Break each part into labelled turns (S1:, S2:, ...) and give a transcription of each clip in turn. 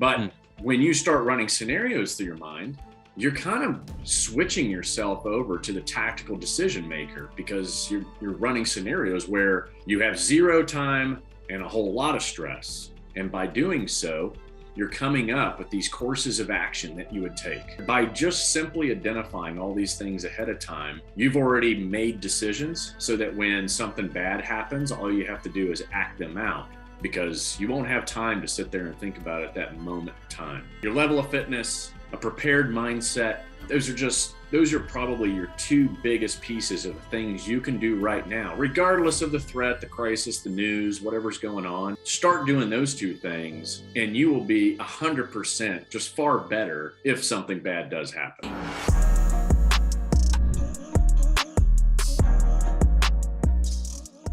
S1: But when you start running scenarios through your mind, you're kind of switching yourself over to the tactical decision maker, because you're running scenarios where you have zero time and a whole lot of stress. And by doing so, you're coming up with these courses of action that you would take. By just simply identifying all these things ahead of time, you've already made decisions so that when something bad happens, all you have to do is act them out, because you won't have time to sit there and think about it at that moment in time. Your level of fitness, a prepared mindset, those are probably your two biggest pieces of the things you can do right now, regardless of the threat, the crisis, the news, whatever's going on. Start doing those two things and you will be 100% just far better if something bad does happen.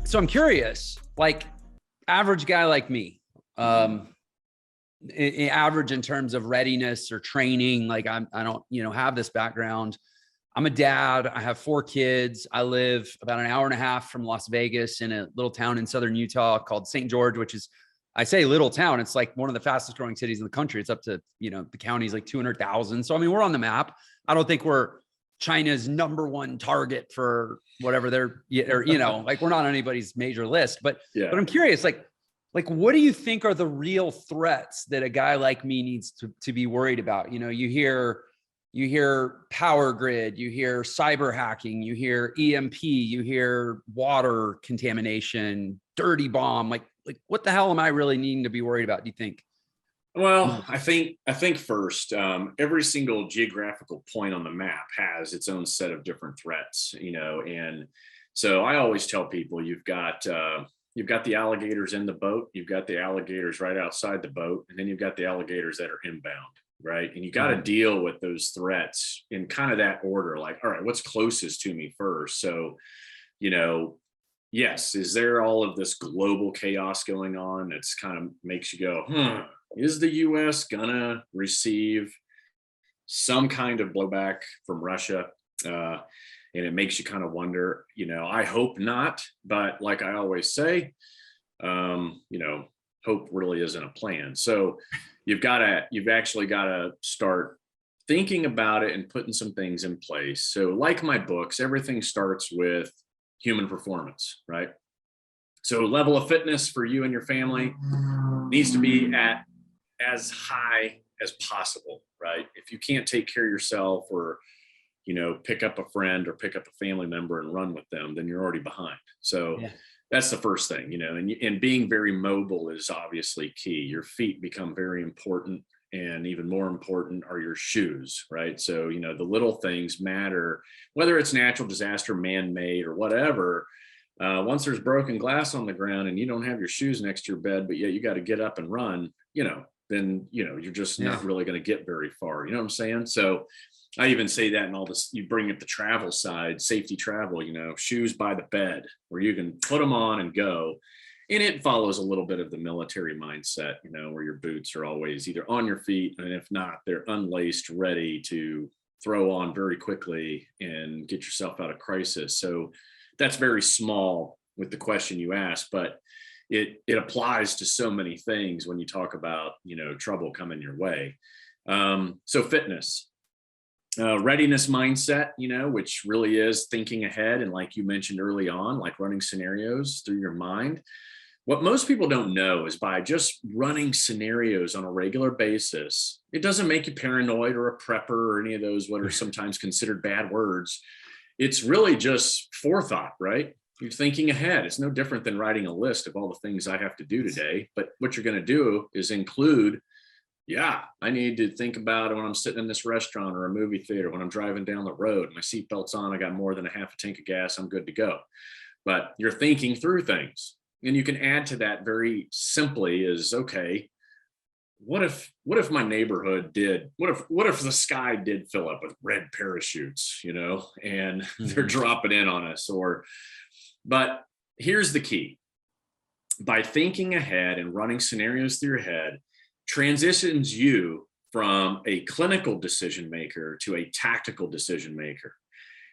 S2: So I'm curious, like average guy like me, average in terms of readiness or training. Like I don't, have this background. I'm a dad. I have 4 kids. I live about an hour and a half from Las Vegas in a little town in southern Utah called St. George, which is, I say little town. It's like one of the fastest growing cities in the country. It's up to, the county's like 200,000. So, I mean, we're on the map. I don't think we're China's #1 target for whatever they're, or, like we're not on anybody's major list, but I'm curious, like, what do you think are the real threats that a guy like me needs to be worried about? You hear power grid, you hear cyber hacking, you hear EMP, you hear water contamination, dirty bomb. Like what the hell am I really needing to be worried about, do you think?
S1: Well, I think first, every single geographical point on the map has its own set of different threats, and so I always tell people you've got the alligators in the boat, you've got the alligators right outside the boat, and then you've got the alligators that are inbound, right? And you got to deal with those threats in kind of that order, like, all right, what's closest to me first? So, yes, is there all of this global chaos going on that's kind of makes you go, is the US gonna receive some kind of blowback from Russia? And it makes you kind of wonder, I hope not, but like I always say, hope really isn't a plan. So you've actually got to start thinking about it and putting some things in place. So like my books, everything starts with human performance, right? So level of fitness for you and your family needs to be at as high as possible, right? If you can't take care of yourself, or pick up a friend or pick up a family member and run with them, then you're already behind. So that's the first thing, and being very mobile is obviously key. Your feet become very important, and even more important are your shoes, right? So, the little things matter, whether it's natural disaster, man-made, or whatever. Once there's broken glass on the ground and you don't have your shoes next to your bed, but yet you got to get up and run, then, you're just not really going to get very far. You know what I'm saying? So I even say that in all this, you bring up the travel side, safety travel, shoes by the bed where you can put them on and go. And it follows a little bit of the military mindset, where your boots are always either on your feet, and if not, they're unlaced, ready to throw on very quickly and get yourself out of crisis. So that's very small with the question you asked, but it applies to so many things when you talk about, trouble coming your way. So fitness. Readiness mindset, which really is thinking ahead. And like you mentioned early on, like running scenarios through your mind. What most people don't know is by just running scenarios on a regular basis, it doesn't make you paranoid or a prepper or any of those what are sometimes considered bad words. It's really just forethought, right? You're thinking ahead. It's no different than writing a list of all the things I have to do today. But what you're going to do is include, I need to think about it when I'm sitting in this restaurant or a movie theater, when I'm driving down the road, my seatbelt's on, I got more than a half a tank of gas, I'm good to go. But you're thinking through things. And you can add to that very simply is, okay, what if my neighborhood did, what if the sky did fill up with red parachutes, and they're dropping in on us, but here's the key. By thinking ahead and running scenarios through your head, transitions you from a clinical decision maker to a tactical decision maker.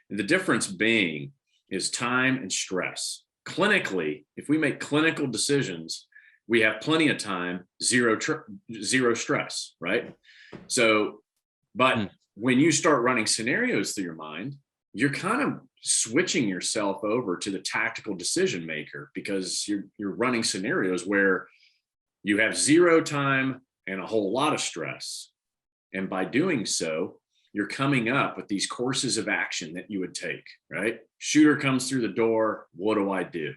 S1: And the difference being is time and stress. Clinically, if we make clinical decisions, we have plenty of time, zero stress, right? So, but when you start running scenarios through your mind, you're kind of switching yourself over to the tactical decision maker, because you're running scenarios where you have zero time and a whole lot of stress. And by doing so, you're coming up with these courses of action that you would take, right? Shooter comes through the door. What do I do?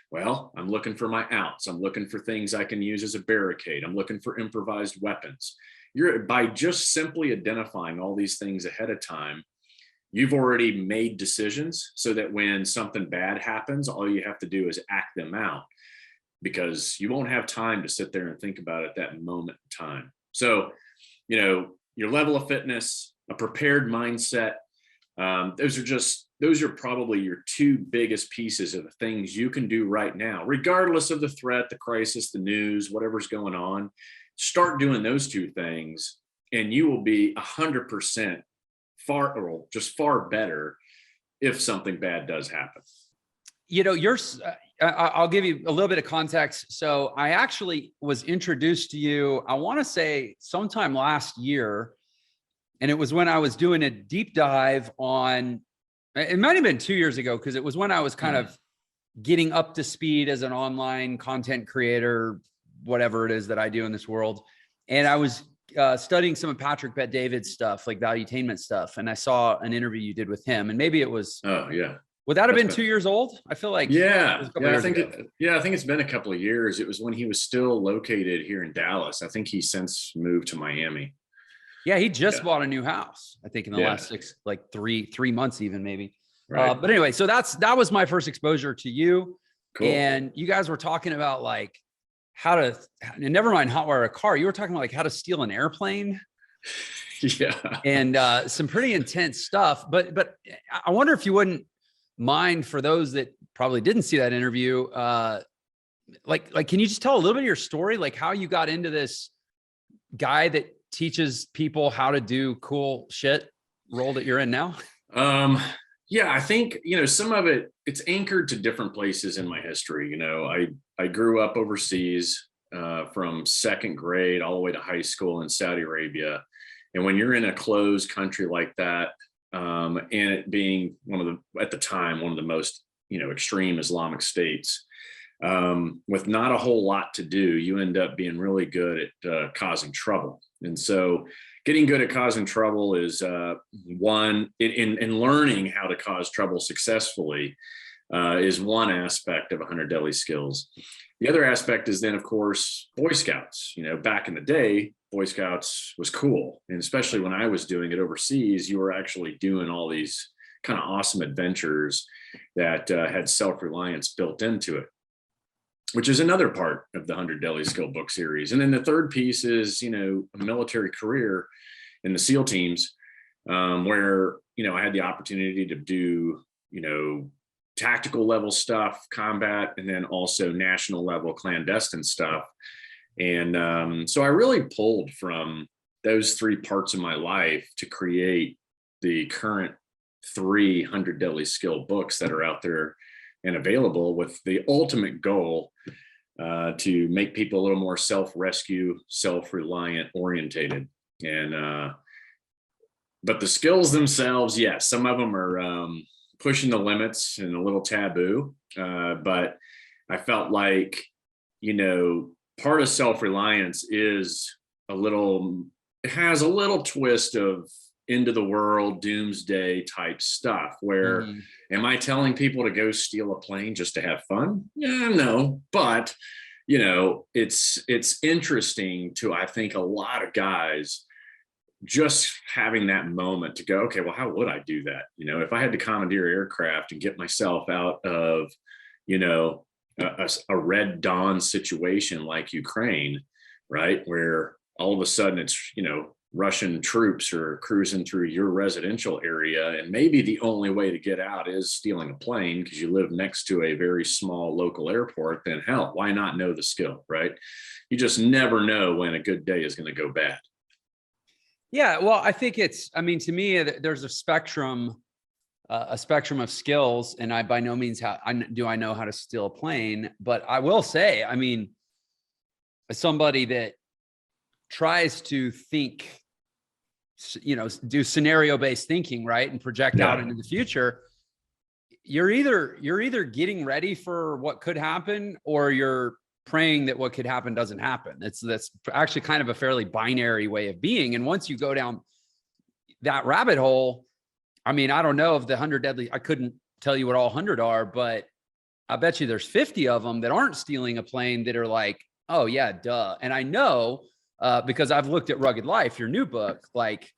S1: Well, I'm looking for my outs. I'm looking for things I can use as a barricade. I'm looking for improvised weapons. By just simply identifying all these things ahead of time, you've already made decisions so that when something bad happens, all you have to do is act them out, because you won't have time to sit there and think about it at that moment in time. So, your level of fitness, a prepared mindset, those are probably your two biggest pieces of the things you can do right now, regardless of the threat, the crisis, the news, whatever's going on. Start doing those two things, and you will be 100% far better if something bad does happen.
S2: I'll give you a little bit of context. So I actually was introduced to you, I want to say sometime last year. And it was when I was doing a deep dive on, it might've been 2 years ago, because it was when I was kind of getting up to speed as an online content creator, whatever it is that I do in this world. And I was studying some of Patrick Bet-David's stuff, like valuetainment stuff. And I saw an interview you did with him, and maybe it was,
S1: oh yeah.
S2: Would that have been 2 years old? I feel like,
S1: I think it's been a couple of years. It was when he was still located here in Dallas. I think he's since moved to Miami.
S2: Yeah, he just bought a new house, I think in the last three months, even maybe.
S1: Right.
S2: But anyway, so that was my first exposure to you.
S1: Cool.
S2: And you guys were talking about like how to, and never mind hotwire a car. You were talking about like how to steal an airplane.
S1: Yeah.
S2: And some pretty intense stuff. But I wonder if you wouldn't mind, for those that probably didn't see that interview, like, can you just tell a little bit of your story? Like how you got into this guy that teaches people how to do cool shit role that you're in now?
S1: Yeah, I think, some of it's anchored to different places in my history. I grew up overseas from second grade all the way to high school in Saudi Arabia. And when you're in a closed country like that, and it being at the time, one of the most, extreme Islamic states, with not a whole lot to do, you end up being really good at causing trouble. And so getting good at causing trouble is one, in learning how to cause trouble successfully is one aspect of 100 Deadly Skills. The other aspect is then, of course, Boy Scouts. Back in the day, Boy Scouts was cool. And especially when I was doing it overseas, you were actually doing all these kind of awesome adventures that had self-reliance built into it, which is another part of the 100 Deadly Skill book series. And then the third piece is, a military career in the SEAL teams, where, I had the opportunity to do, tactical level stuff, combat, and then also national level clandestine stuff. And so I really pulled from those three parts of my life to create the current 300 Deadly Skill books that are out there and available, with the ultimate goal to make people a little more self-rescue, self-reliant orientated. And but the skills themselves, yes, some of them are pushing the limits and a little taboo. But I felt like, part of self-reliance is it has a little twist of into the world doomsday type stuff, where am I telling people to go steal a plane just to have fun? Yeah, no, but it's interesting to, I think, a lot of guys just having that moment to go, okay, well, how would I do that? If I had to commandeer aircraft and get myself out of, a Red Dawn situation like Ukraine, right, where all of a sudden it's, Russian troops are cruising through your residential area, and maybe the only way to get out is stealing a plane because you live next to a very small local airport, then hell, why not know the skill, right? You just never know when a good day is going to go bad.
S2: Yeah, well, I think to me, there's a spectrum of skills, and I by no means do I know how to steal a plane, but I will say, as somebody that tries to think, do scenario-based thinking, right? And project out into the future, you're either getting ready for what could happen, or you're praying that what could happen doesn't happen. That's actually kind of a fairly binary way of being. And once you go down that rabbit hole, I mean, I don't know if the 100 deadly, I couldn't tell you what all 100 are, but I bet you there's 50 of them that aren't stealing a plane that are like, oh yeah, duh. And I know, because I've looked at Rugged Life, your new book, like,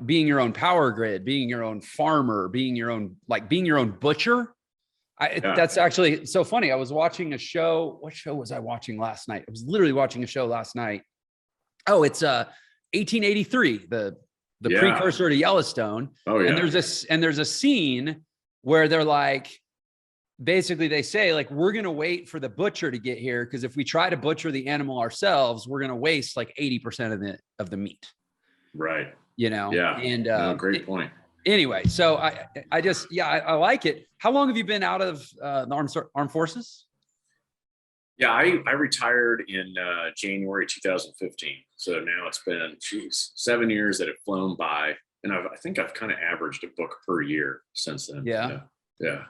S2: being your own power grid, being your own farmer, being your own butcher. That's actually so funny. I was watching a show. What show was I watching last night? I was literally watching a show last night. Oh, it's 1883, the precursor to Yellowstone.
S1: Oh yeah.
S2: And there's a scene where they're like, basically they say like, we're going to wait for the butcher to get here, because if we try to butcher the animal ourselves, we're going to waste like 80% of the meat.
S1: Right.
S2: Yeah. And
S1: great point.
S2: Anyway, so I like it. How long have you been out of the armed forces?
S1: Yeah, I retired in January 2015. So now it's been 7 years that have flown by, and I think I've kind of averaged a book per year since then.
S2: Yeah.
S1: Yeah.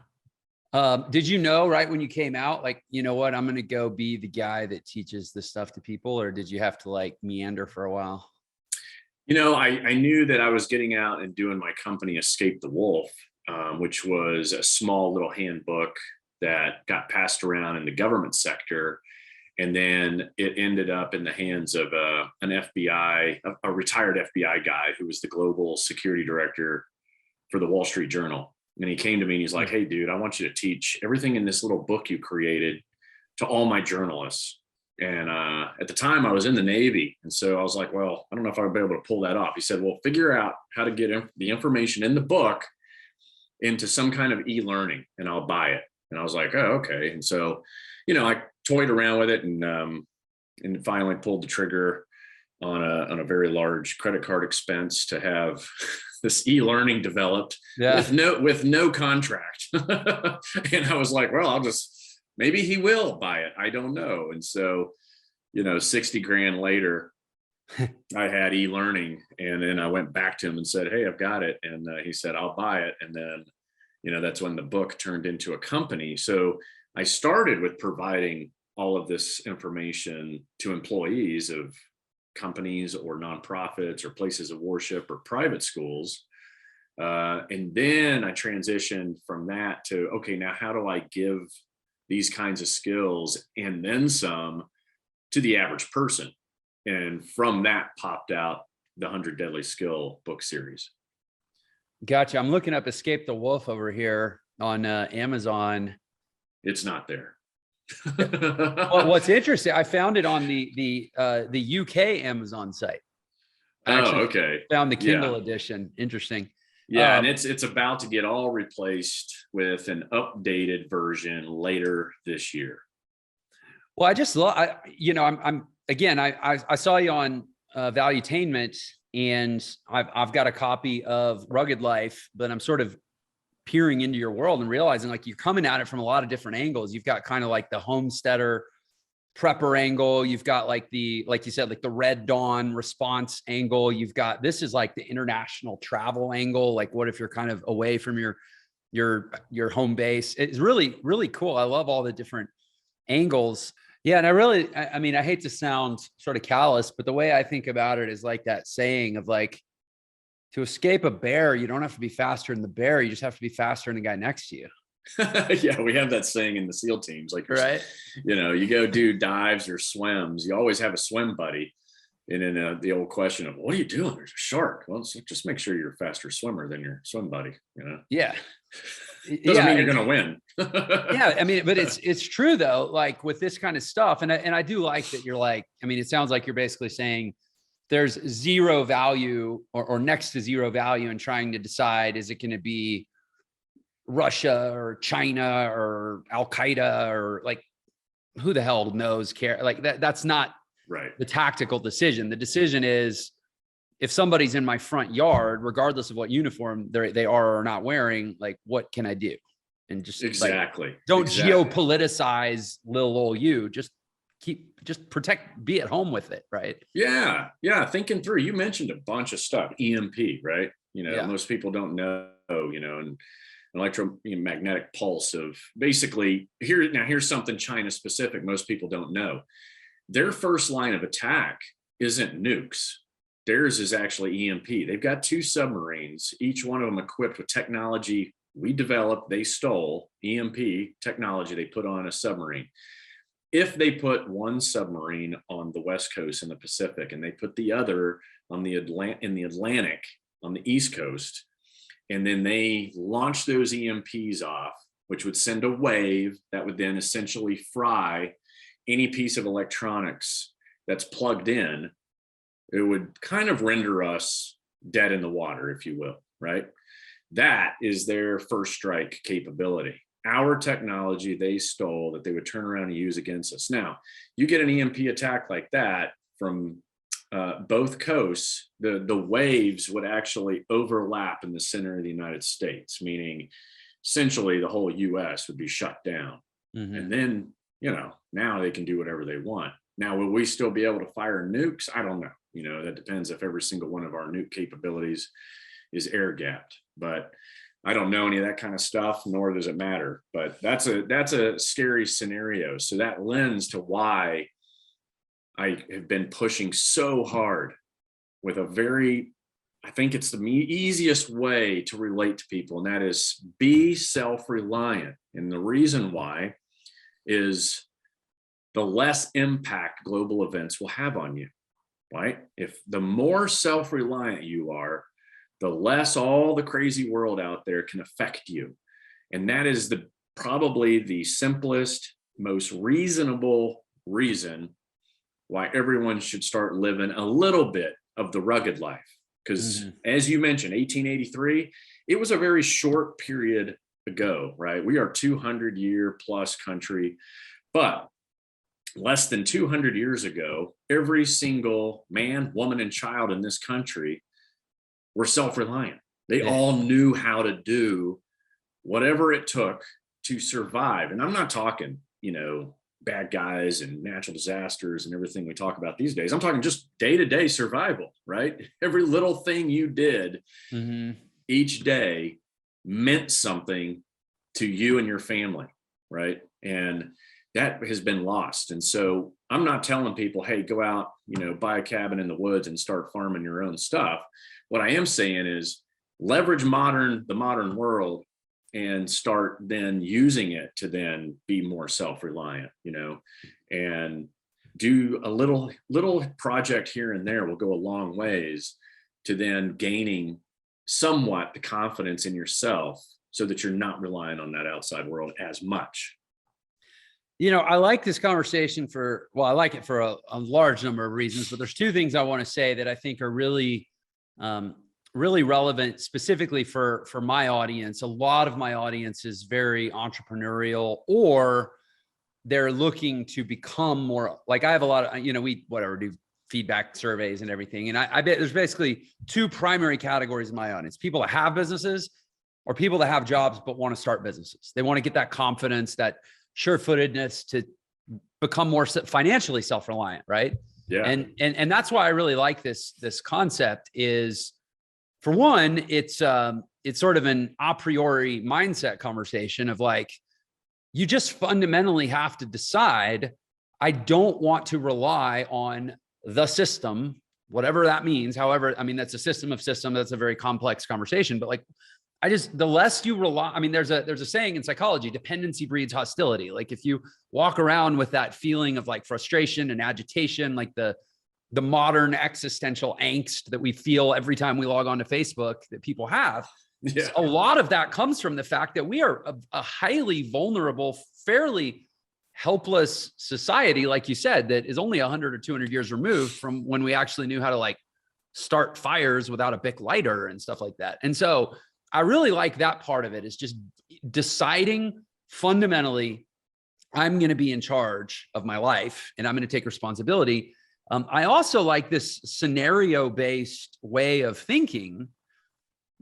S2: Did you know right when you came out, like, you know what, I'm going to go be the guy that teaches this stuff to people, or did you have to like meander for a while?
S1: I knew that I was getting out and doing my company, Escape the Wolf, which was a small little handbook that got passed around in the government sector. And then it ended up in the hands of an FBI, a retired FBI guy who was the global security director for the Wall Street Journal. And he came to me and he's like, hey, dude, I want you to teach everything in this little book you created to all my journalists. And at the time I was in the Navy. And so I was like, well, I don't know if I'll be able to pull that off. He said, well, figure out how to get the information in the book into some kind of e-learning and I'll buy it. And I was like, oh, okay. And so, I toyed around with it and finally pulled the trigger on a very large credit card expense to have this e-learning developed with no contract. And I was like, well, maybe he will buy it. I don't know. And so, 60 grand later, I had e-learning, and then I went back to him and said, hey, I've got it. And he said, I'll buy it. And then, that's when the book turned into a company. So I started with providing all of this information to employees of companies or nonprofits or places of worship or private schools. And then I transitioned from that to, okay, now how do I give these kinds of skills and then some to the average person? And from that popped out the 100 Deadly Skill book series.
S2: Gotcha. I'm looking up Escape the Wolf over here on Amazon.
S1: It's not there.
S2: Well, what's interesting, I found it on the UK Amazon site.
S1: Okay.
S2: Found the Kindle edition. Interesting.
S1: Yeah, and it's about to get all replaced with an updated version later this year.
S2: Well, I just love, I saw you on Valuetainment, and I've got a copy of Rugged Life, but I'm sort of peering into your world and realizing like you're coming at it from a lot of different angles. You've got kind of like the homesteader prepper angle. You've got like like you said, like the Red Dawn response angle. You've got, this is like the international travel angle. Like what if you're kind of away from your home base? It's really, really cool. I love all the different angles. Yeah. And I hate to sound sort of callous, but the way I think about it is like that saying of like, to escape a bear, you don't have to be faster than the bear. You just have to be faster than the guy next to you.
S1: Yeah, we have that saying in the SEAL teams, like,
S2: right.
S1: You go do dives or swims. You always have a swim buddy. And then the old question of, what are you doing? There's a shark. Well, just make sure you're a faster swimmer than your swim buddy.
S2: Yeah.
S1: Doesn't mean you're going to win.
S2: Yeah. I mean, but it's true though, like with this kind of stuff. And I do like that you're like, I mean, it sounds like you're basically saying there's zero value or next to zero value in trying to decide, is it going to be Russia or China or Al-Qaeda or like, who the hell knows care? Like that's not
S1: right.
S2: The tactical decision. The decision is, if somebody's in my front yard, regardless of what uniform they are or not wearing, like, what can I do? And just
S1: exactly.
S2: Like, don't geopoliticize little old you. Just be at home with it. Right.
S1: Yeah. Yeah. Thinking through, you mentioned a bunch of stuff, EMP, right?
S2: Yeah.
S1: Most people don't know, and electromagnetic pulse of basically here's something China specific. Most people don't know. Their first line of attack isn't nukes. Theirs is actually EMP. They've got 2 submarines, each one of them equipped with technology we developed. They stole EMP technology they put on a submarine. If they put one submarine on the West Coast in the Pacific and they put the other on in the Atlantic on the East Coast, and then they launch those EMPs off, which would send a wave that would then essentially fry any piece of electronics that's plugged in, it would kind of render us dead in the water, if you will, right? That is their first strike capability. Our technology they stole that they would turn around and use against us. Now, you get an EMP attack like that from both coasts, the waves would actually overlap in the center of the United States, meaning essentially the whole US would be shut down. Mm-hmm. And then, now they can do whatever they want. Now, will we still be able to fire nukes? I don't know. That depends if every single one of our nuke capabilities is air gapped. But I don't know any of that kind of stuff, nor does it matter. But that's a scary scenario. So that lends to why I have been pushing so hard with I think it's the easiest way to relate to people, and that is be self-reliant. And the reason why is the less impact global events will have on you, right? If the more self-reliant you are, the less all the crazy world out there can affect you. And that is probably the simplest, most reasonable reason why everyone should start living a little bit of the rugged life. Because as you mentioned, 1883, it was a very short period ago, right? We are 200-year plus country, but less than 200 years ago, every single man, woman, and child in this country were self-reliant. They all knew how to do whatever it took to survive. And I'm not talking, bad guys and natural disasters and everything we talk about these days. I'm talking just day-to-day survival, right? Every little thing you did each day meant something to you and your family, right? And that has been lost. And so I'm not telling people, hey, go out, buy a cabin in the woods and start farming your own stuff. What I am saying is leverage the modern world and start then using it to then be more self-reliant, and do a little project here and there will go a long ways to then gaining somewhat the confidence in yourself so that you're not relying on that outside world as much.
S2: I like this conversation I like it for a large number of reasons, but there's 2 things I want to say that I think are really, really relevant specifically for my audience. A lot of my audience is very entrepreneurial, or they're looking to become more like I have a lot of, do feedback surveys and everything. And I bet there's basically 2 primary categories in my audience: people that have businesses or people that have jobs, but want to start businesses. They want to get that confidence, that sure-footedness to become more financially self-reliant. Right.
S1: Yeah.
S2: And that's why I really like this concept is, for one, it's sort of an a priori mindset conversation of like, you just fundamentally have to decide, I don't want to rely on the system, whatever that means. However, that's a system of system. That's a very complex conversation, but like, the less you rely, there's a saying in psychology, dependency breeds hostility. Like if you walk around with that feeling of like frustration and agitation, like the modern existential angst that we feel every time we log on to Facebook that people have. Yeah. A lot of that comes from the fact that we are a highly vulnerable, fairly helpless society, like you said, that is only 100 or 200 years removed from when we actually knew how to like start fires without a Bic lighter and stuff like that. And so I really like that part of it, is just deciding fundamentally, I'm going to be in charge of my life and I'm going to take responsibility. I also like this scenario-based way of thinking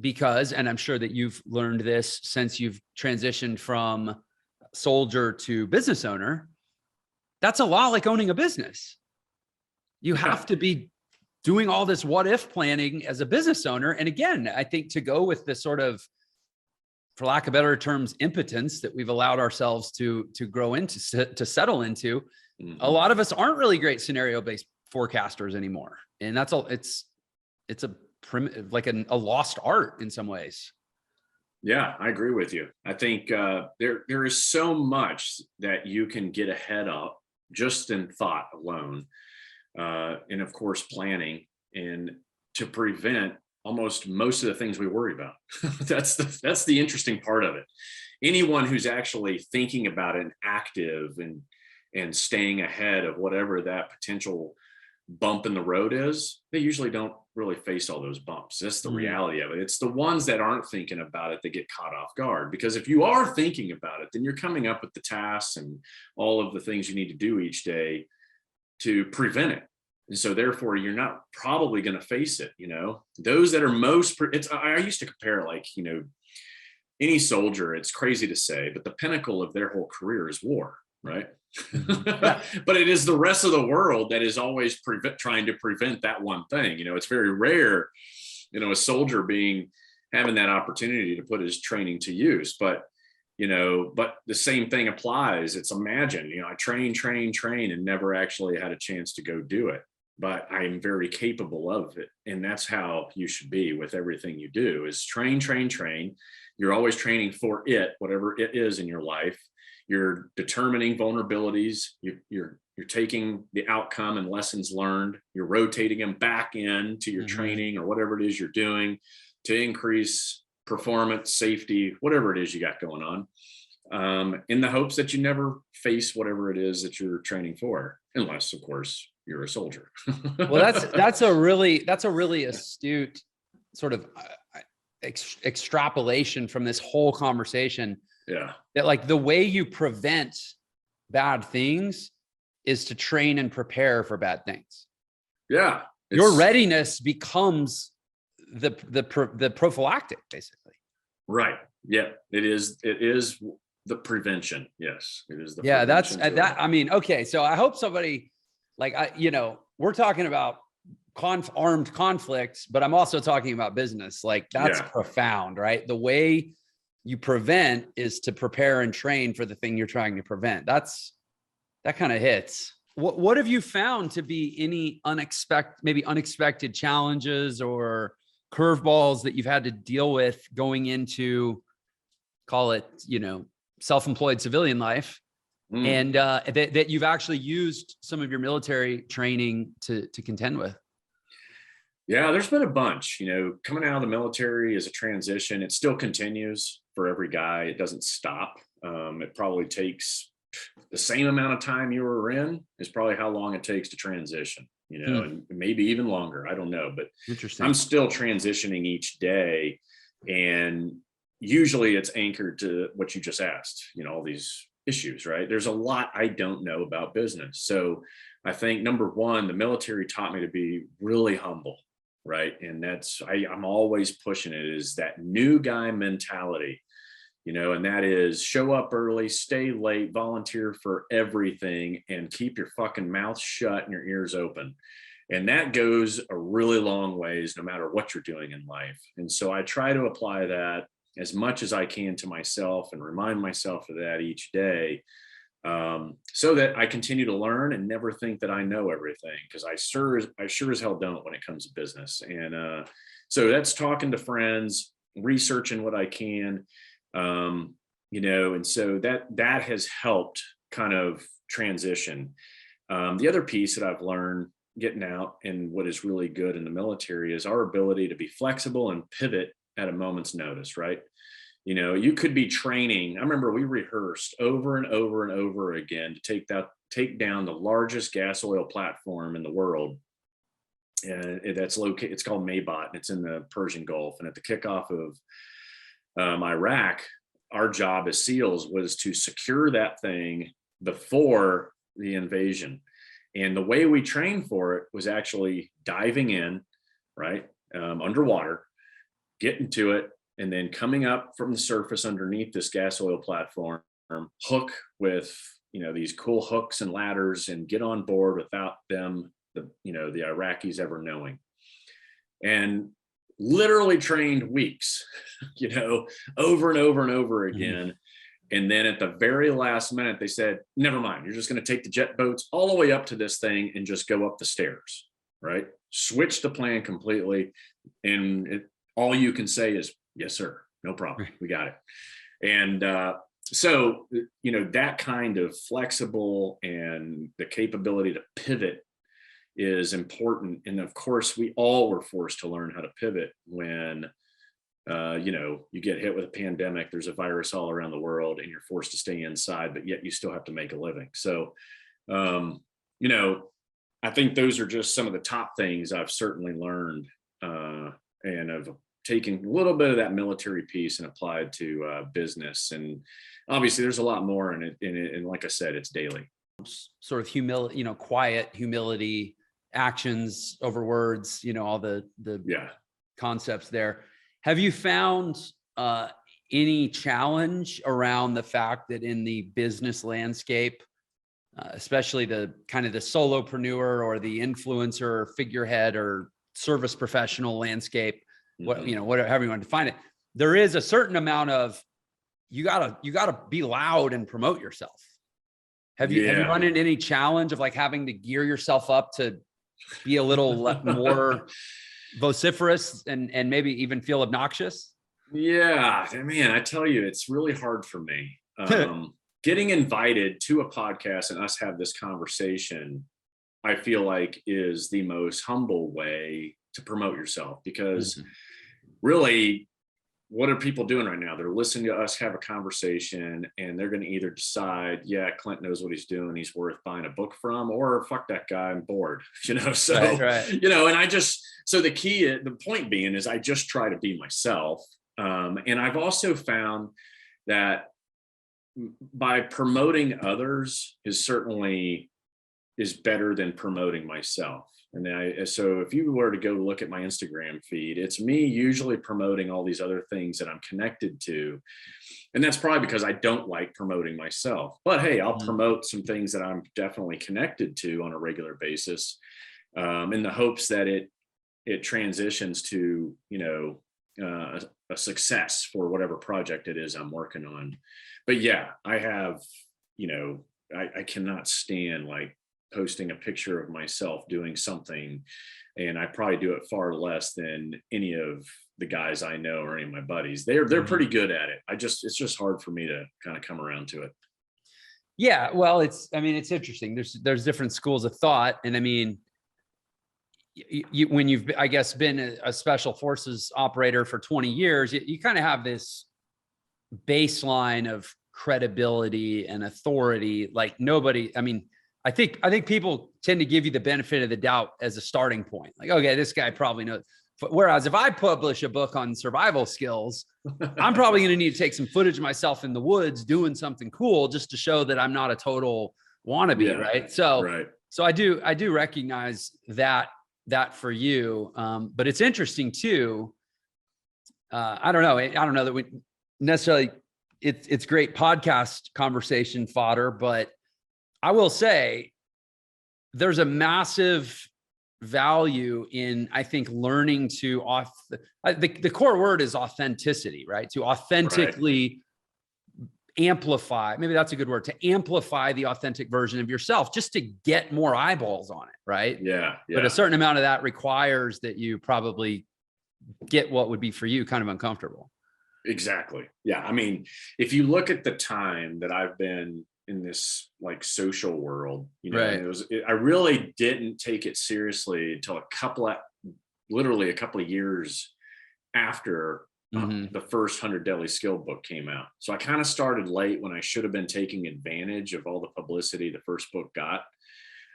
S2: because, and I'm sure that you've learned this since you've transitioned from soldier to business owner, that's a lot like owning a business. You
S1: Yeah.
S2: have to be doing all this what if planning as a business owner. And again, I think to go with this sort of, for lack of better terms, impotence that we've allowed ourselves to grow into, to settle into, a lot of us aren't really great scenario-based forecasters anymore. And that's all, it's a primitive, like a lost art in some ways.
S1: Yeah, I agree with you. I think there is so much that you can get ahead of just in thought alone, and of course planning, and to prevent almost most of the things we worry about. That's the interesting part of it. Anyone who's actually thinking about it and active and staying ahead of whatever that potential bump in the road is, they usually don't really face all those bumps. That's the reality of it. It's the ones that aren't thinking about it that get caught off guard, because if you are thinking about it, then you're coming up with the tasks and all of the things you need to do each day to prevent it. And so therefore you're not probably going to face it. Those that are most, I used to compare, like, any soldier, it's crazy to say, but the pinnacle of their whole career is war, right?
S2: Yeah.
S1: But it is the rest of the world that is always trying to prevent that one thing. It's very rare, a soldier having that opportunity to put his training to use. But the same thing applies. It's imagine, I train and never actually had a chance to go do it, but I am very capable of it. And that's how you should be with everything you do, is train. You're always training for it, whatever it is in your life. You're determining vulnerabilities. You're taking the outcome and lessons learned. You're rotating them back into your training or whatever it is you're doing to increase performance, safety, whatever it is you got going on, in the hopes that you never face whatever it is that you're training for, unless, of course, you're a soldier.
S2: Well, that's a really astute sort of extrapolation from this whole conversation.
S1: Yeah.
S2: That, like, the way you prevent bad things is to train and prepare for bad things.
S1: Yeah.
S2: Your readiness becomes the prophylactic, basically.
S1: Right. Yeah. It is the prevention. Yes. It is the
S2: yeah, that's
S1: prevention
S2: that. I mean, okay. So I hope somebody, like, we're talking about armed conflicts, but I'm also talking about business. Like, that's profound, right? The way you prevent is to prepare and train for the thing you're trying to prevent. That kind of hits. What have you found to be any unexpected challenges or curveballs that you've had to deal with going into, call it, self-employed civilian life, and that you've actually used some of your military training to contend with?
S1: Yeah, there's been a bunch. Coming out of the military is a transition. It still continues for every guy. It doesn't stop. It probably takes the same amount of time you were in is probably how long it takes to transition, and maybe even longer. I don't know, but
S2: Interesting.
S1: I'm still transitioning each day. And usually it's anchored to what you just asked, all these issues, right? There's a lot I don't know about business. So I think, number one, the military taught me to be really humble, right? And I'm always pushing it, is that new guy mentality, and that is show up early, stay late, volunteer for everything, and keep your fucking mouth shut and your ears open. And that goes a really long ways, no matter what you're doing in life. And so I try to apply that as much as I can to myself and remind myself of that each day, so that I continue to learn and never think that I know everything, because I sure as hell don't when it comes to business. And so that's talking to friends, researching what I can, and so that has helped kind of transition. The other piece that I've learned getting out, and what is really good in the military, is our ability to be flexible and pivot at a moment's notice, right? You could be training. I remember we rehearsed over and over and over again to take down the largest gas oil platform in the world. And that's located, it's called Maybot, and it's in the Persian Gulf. And at the kickoff of Iraq, our job as SEALs was to secure that thing before the invasion. And the way we trained for it was actually diving in, right, underwater, getting to it, and then coming up from the surface underneath this gas oil platform, hook with these cool hooks and ladders and get on board without them, the Iraqis ever knowing. And literally trained weeks, over and over and over again. And then at the very last minute, they said, never mind, you're just going to take the jet boats all the way up to this thing and just go up the stairs, right? Switch the plan completely. And all you can say is, yes, sir, no problem. We got it. And so, that kind of flexible and the capability to pivot is important. And of course, we all were forced to learn how to pivot when, you get hit with a pandemic, there's a virus all around the world and you're forced to stay inside, but yet you still have to make a living. So, I think those are just some of the top things I've certainly learned, and I've taken a little bit of that military piece and applied to business. And obviously there's a lot more in it. And like I said, it's daily.
S2: Sort of humility, quiet humility, actions over words, all the concepts there. Have you found any challenge around the fact that in the business landscape, especially the kind of the solopreneur or the influencer or figurehead or service professional landscape, however you want to define it, there is a certain amount of, you gotta be loud and promote yourself. Have you run into any challenge of like having to gear yourself up to be a little more vociferous and maybe even feel obnoxious?
S1: Yeah, man, I tell you, it's really hard for me. Getting invited to a podcast and us have this conversation, I feel like is the most humble way to promote yourself, because really, what are people doing right now? They're listening to us have a conversation and they're going to either decide, yeah, Clint knows what he's doing, he's worth buying a book from, or fuck that guy, I'm bored, so,
S2: right.
S1: And so the point being is I just try to be myself. And I've also found that by promoting others is better than promoting myself. And so if you were to go look at my Instagram feed, it's me usually promoting all these other things that I'm connected to. And that's probably because I don't like promoting myself. But hey, I'll promote some things that I'm definitely connected to on a regular basis, in the hopes that it transitions to, a success for whatever project it is I'm working on. But yeah, I have, I cannot stand like posting a picture of myself doing something, and I probably do it far less than any of the guys I know or any of my buddies. They're pretty good at it. It's just hard for me to kind of come around to it.
S2: Yeah, well, it's interesting. There's different schools of thought, and I mean, when you've, I guess, been a special forces operator for 20 years, you kind of have this baseline of credibility and authority. Like nobody, I think people tend to give you the benefit of the doubt as a starting point. Like, okay, this guy probably knows. Whereas if I publish a book on survival skills, I'm probably going to need to take some footage of myself in the woods doing something cool just to show that I'm not a total wannabe, right? So I do recognize that for you. But it's interesting too. I don't know that we necessarily, it's great podcast conversation fodder, but I will say there's a massive value in, I think, learning to the core word is authenticity, right? To authentically amplify, maybe that's a good word, to amplify the authentic version of yourself, just to get more eyeballs on it, right?
S1: Yeah.
S2: But a certain amount of that requires that you probably get what would be for you kind of uncomfortable.
S1: Exactly. Yeah. If you look at the time that I've been in this like social world,
S2: right.
S1: I really didn't take it seriously until literally a couple of years after the first 100 Deadly Skill book came out. So I kind of started late when I should have been taking advantage of all the publicity the first book got.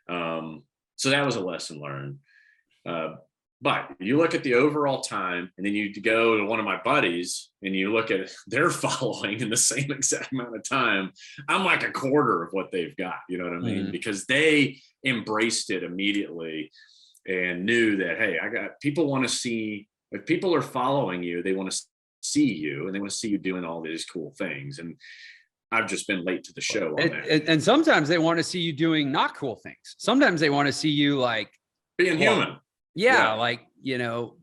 S1: So that was a lesson learned. But you look at the overall time, and then you go to one of my buddies and you look at their following in the same exact amount of time, I'm like a quarter of what they've got, you know what I mean? Because they embraced it immediately and knew that, hey, people want to see, if people are following you, they want to see you and they want to see you doing all these cool things. And I've just been late to the show on that.
S2: And sometimes they want to see you doing not cool things. Sometimes they want to see you like
S1: being human.
S2: Yeah, like,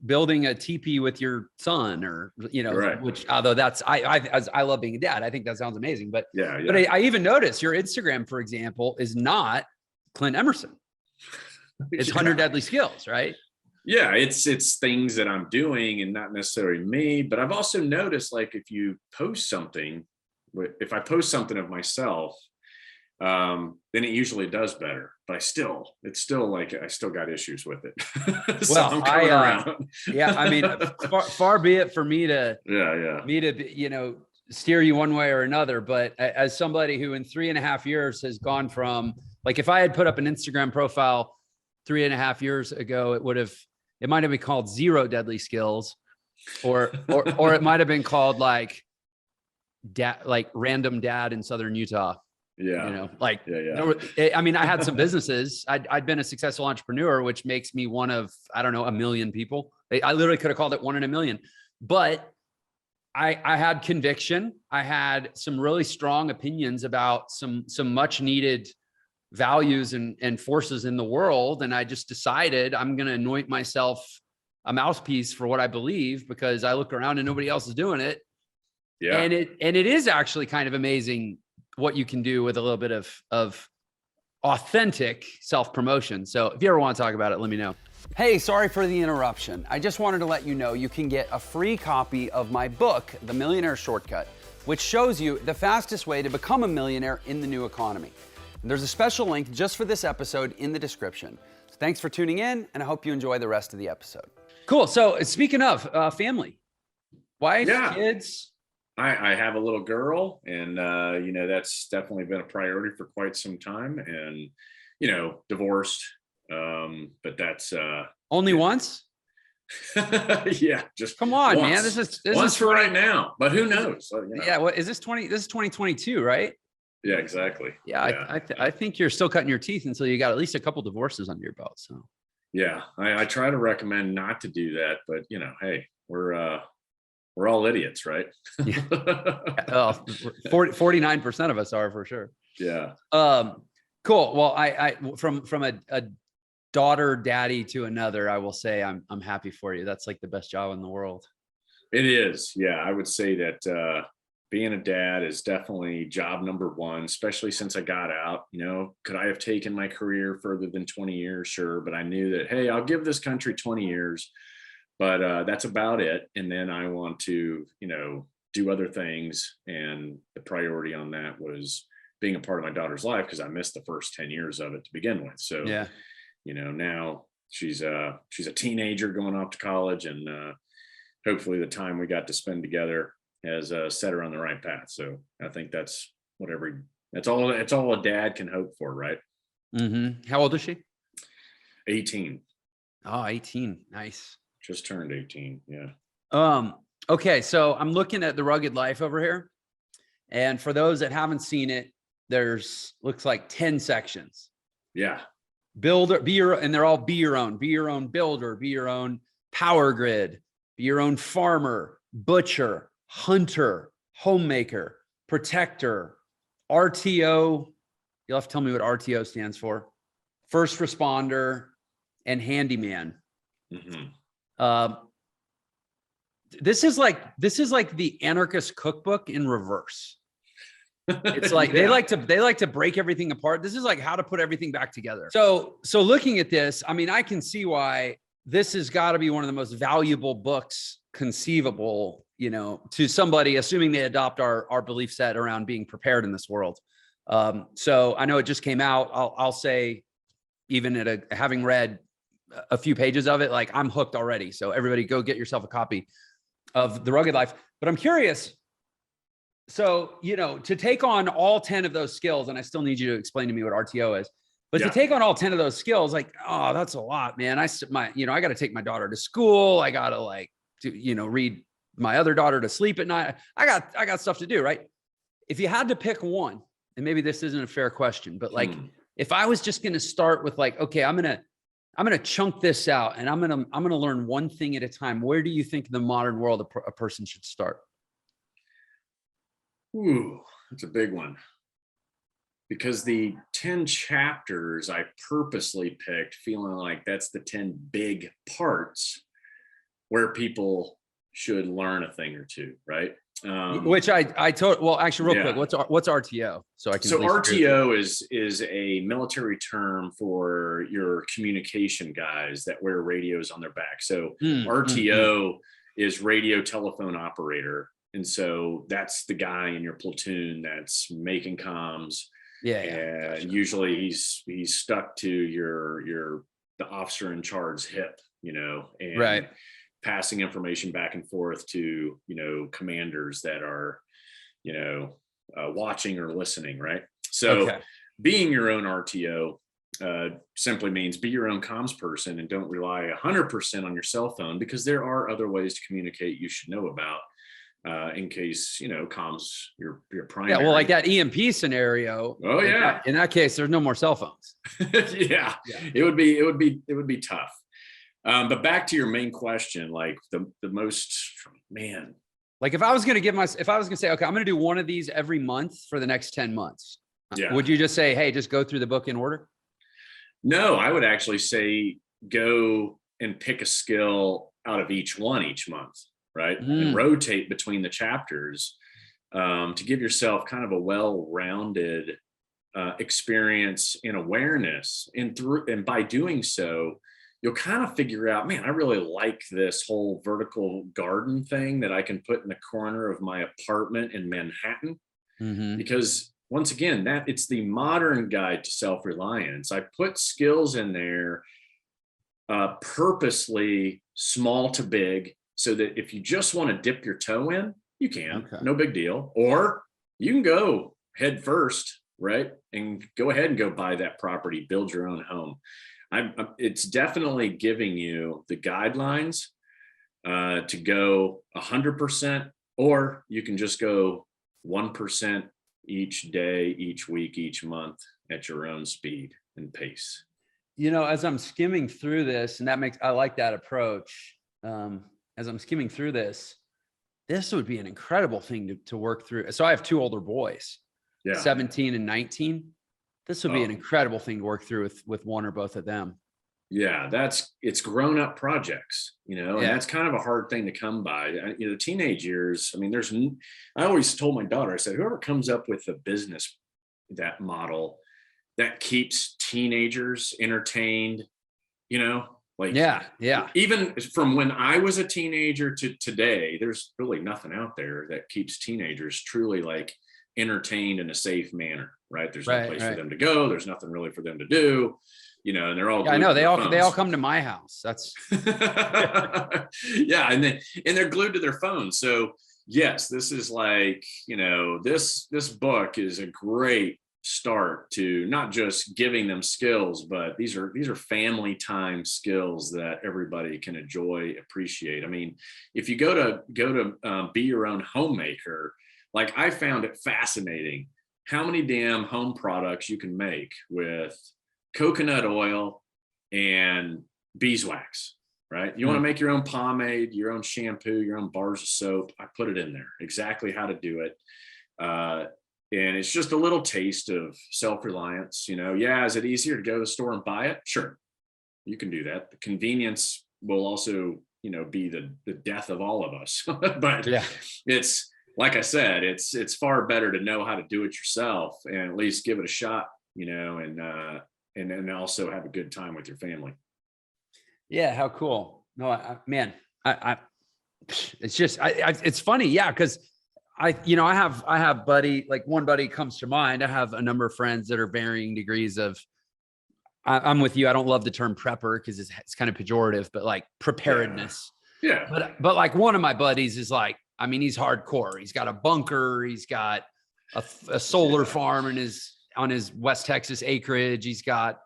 S2: building a teepee with your son, or
S1: Right.
S2: which, although that's I love being a dad. I think that sounds amazing. But
S1: yeah.
S2: but I even noticed your Instagram, for example, is not Clint Emerson. It's 100 Deadly Skills, right?
S1: Yeah, it's things that I'm doing and not necessarily me. But I've also noticed, like, if you post something, if I post something of myself, then it usually does better. But it's still like I still got issues with it. So
S2: Well,
S1: I'm coming around.
S2: Yeah, I mean, far be it for me to steer you one way or another. But as somebody who in 3.5 years has gone from, like, if I had put up an Instagram profile 3.5 years ago, it might have been called 0 Deadly Skills, or it might have been called like random dad in Southern Utah.
S1: Yeah.
S2: I mean, I had some businesses. I'd been a successful entrepreneur, which makes me one of, I don't know, 1 million people. I literally could have called it 1 in a million, but I had conviction. I had some really strong opinions about some much needed values and forces in the world. And I just decided I'm going to anoint myself a mouthpiece for what I believe, because I look around and nobody else is doing it.
S1: Yeah.
S2: And it is actually kind of amazing what you can do with a little bit of authentic self-promotion. So if you ever want to talk about it, let me know. Hey, sorry for the interruption. I just wanted to let you know you can get a free copy of my book, The Millionaire Shortcut, which shows you the fastest way to become a millionaire in the new economy. And there's a special link just for this episode in the description. So thanks for tuning in, and I hope you enjoy the rest of the episode. Cool. So speaking of family, wife, kids.
S1: I have a little girl, and that's definitely been a priority for quite some time, and divorced, but that's
S2: only once.
S1: Yeah, just
S2: come on,
S1: once.
S2: Man. This
S1: is
S2: for
S1: right now, but who knows?
S2: Yeah, what is this 2022, right?
S1: Yeah, exactly.
S2: Yeah. I think you're still cutting your teeth until you got at least a couple divorces under your belt. So
S1: yeah, I try to recommend not to do that, but hey, we're all idiots, right?
S2: Yeah. 49% of us are, for sure.
S1: Yeah.
S2: Cool. Well, I from a daughter daddy to another, I will say I'm happy for you. That's like the best job in the world.
S1: It is. Yeah. I would say that being a dad is definitely job number one, especially since I got out. Could I have taken my career further than 20 years? Sure. But I knew that, hey, I'll give this country 20 years. But that's about it. And then I want to, do other things. And the priority on that was being a part of my daughter's life, because I missed the first 10 years of it to begin with. So, now she's a teenager going off to college, and hopefully the time we got to spend together has set her on the right path. So I think that's all a dad can hope for, right?
S2: Mm-hmm. How old is she?
S1: 18.
S2: Oh, 18. Nice.
S1: Just turned 18. Yeah.
S2: Okay. So I'm looking at The Rugged Life over here. And for those that haven't seen it, looks like 10 sections.
S1: Yeah.
S2: Builder, and they're all be your own builder, be your own power grid, be your own farmer, butcher, hunter, homemaker, protector, RTO. You'll have to tell me what RTO stands for. First responder and handyman.
S1: Mm-hmm.
S2: This is like the anarchist cookbook in reverse. It's like they like to break everything apart. This is like how to put everything back together. So looking at this, I mean, I can see why this has got to be one of the most valuable books conceivable, to somebody, assuming they adopt our belief set around being prepared in this world. So I know it just came out. I'll say, even having read a few pages of it, like, I'm hooked already. So everybody go get yourself a copy of The Rugged Life. But I'm curious. So, to take on all 10 of those skills, and I still need you to explain to me what RTO is, but to take on all 10 of those skills, like, oh, that's a lot, man. I got to take my daughter to school. I got to read my other daughter to sleep at night. I got stuff to do, right? If you had to pick one, and maybe this isn't a fair question, but like, if I was just going to start with like, okay, I'm going to chunk this out, and I'm going to learn one thing at a time. Where do you think in the modern world a person should start?
S1: Ooh, It's a big one. Because the 10 chapters I purposely picked, feeling like that's the 10 big parts where people should learn a thing or two, right?
S2: Which I told. Well, actually, real quick,
S1: Yeah.
S2: what's RTO? So I can.
S1: So
S2: at least
S1: RTO is a military term for your communication guys that wear radios on their back. So RTO is radio telephone operator. And so that's the guy in your platoon that's making comms.
S2: Yeah.
S1: And
S2: Gotcha.
S1: usually he's stuck to the officer in charge's hip, and
S2: Right.
S1: passing information back and forth to, commanders that are, watching or listening, right? So being your own RTO simply means be your own comms person and don't rely 100% on your cell phone, because there are other ways to communicate you should know about in case, comms your primary.
S2: Yeah, well, like that EMP scenario.
S1: Oh yeah.
S2: In that case, there's no more cell phones.
S1: Yeah. It would be tough. But back to your main question, like the most, man.
S2: Like if I was going to say, okay, I'm going to do one of these every month for the next 10 months.
S1: Yeah.
S2: Would you just say, hey, just go through the book in order?
S1: No, I would actually say go and pick a skill out of each one each month, right? And rotate between the chapters to give yourself kind of a well-rounded experience and awareness. And by doing so, you'll kind of figure out, man, I really like this whole vertical garden thing that I can put in the corner of my apartment in Manhattan. Because once again, it's the modern guide to self-reliance. I put skills in there purposely small to big, so that if you just want to dip your toe in, you can, no big deal. Or you can go head first, right? And go ahead and go buy that property, build your own home. It's definitely giving you the guidelines to go 100%, or you can just go 1% each day, each week, each month at your own speed and pace.
S2: As I'm skimming through this, and I like that approach. As I'm skimming through this would be an incredible thing to work through. So I have two older boys, 17 and 19. This would be an incredible thing to work through with one or both of them.
S1: Yeah, it's grown up projects, and that's kind of a hard thing to come by. Teenage years. I mean, I always told my daughter, I said, whoever comes up with a business, that model that keeps teenagers entertained, like, even from when I was a teenager to today, there's really nothing out there that keeps teenagers truly like entertained in a safe manner, right? There's no place for them to go. There's nothing really for them to do, and they're all,
S2: I know they all come to my house. That's
S1: yeah. And they're glued to their phones. So yes, this is like, this book is a great start to not just giving them skills, but these are family time skills that everybody can enjoy, appreciate. I mean, if you go to be your own homemaker, like I found it fascinating how many damn home products you can make with coconut oil and beeswax, right? You want to make your own pomade, your own shampoo, your own bars of soap. I put it in there, exactly how to do it. And it's just a little taste of self-reliance, is it easier to go to the store and buy it? Sure. You can do that. The convenience will also, be the death of all of us. But it's, like I said, it's far better to know how to do it yourself and at least give it a shot, and then also have a good time with your family.
S2: Yeah. How cool. No, it's just, it's funny. Yeah. Cause I have one buddy comes to mind. I have a number of friends that are varying degrees of, I'm with you. I don't love the term prepper because it's kind of pejorative, but like preparedness.
S1: Yeah.
S2: But like one of my buddies is like, he's hardcore. He's got a bunker. He's got a solar farm on his West Texas acreage. He's got,